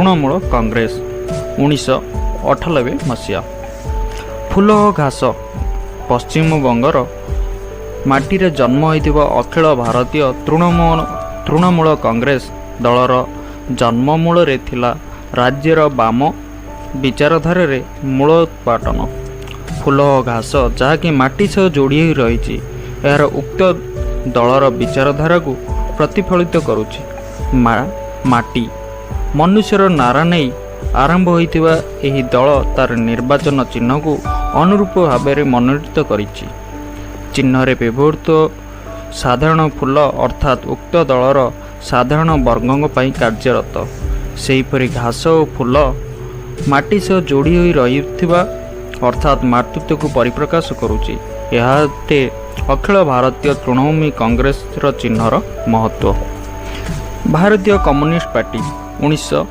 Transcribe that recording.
ତୃଣମୂଳ କଂଗ୍ରେସ 1998 ମସିହା। ଫୁଲ ଓ ଘାସ ପଶ୍ଚିମବଙ୍ଗର ମାଟିରେ ଜନ୍ମ ହୋଇଥିବା ଅଖିଳ ଭାରତୀୟ ତୃଣମୂଳ କଂଗ୍ରେସ ଦଳର ଜନ୍ମମୂଳରେ ଥିଲା ରାଜ୍ୟର ବାମ ବିଚାରଧାରାରେ ମୂଳୋତ୍ପାଟନ। ଫୁଲ ଓ ଘାସ ଯାହାକି ମାଟି ସହ ଯୋଡ଼ି ହୋଇ ରହିଛି, ଏହାର ଉକ୍ତ ଦଳର ବିଚାରଧାରାକୁ ପ୍ରତିଫଳିତ କରୁଛି। ମାଟି ମନୁଷ୍ୟର ନାରା ନେଇ ଆରମ୍ଭ ହୋଇଥିବା ଏହି ଦଳ ତାର ନିର୍ବାଚନ ଚିହ୍ନକୁ ଅନୁରୂପ ଭାବରେ ମନୋନୀତ କରିଛି। ଚିହ୍ନରେ ବ୍ୟବହୃତ ସାଧାରଣ ଫୁଲ ଅର୍ଥାତ୍ ଉକ୍ତ ଦଳର ସାଧାରଣ ବର୍ଗଙ୍କ ପାଇଁ କାର୍ଯ୍ୟରତ। ସେହିପରି ଘାସ ଓ ଫୁଲ ମାଟି ସହ ଯୋଡ଼ି ହୋଇ ରହିଥିବା ଅର୍ଥାତ୍ ମାତୃତ୍ୱକୁ ପରିପ୍ରକାଶ କରୁଛି। ଏହା ଅଖିଳ ଭାରତୀୟ ତୃଣମୂଳ କଂଗ୍ରେସର ଚିହ୍ନର ମହତ୍ତ୍ୱ। ଭାରତୀୟ କମ୍ୟୁନିଷ୍ଟ ପାର୍ଟି 19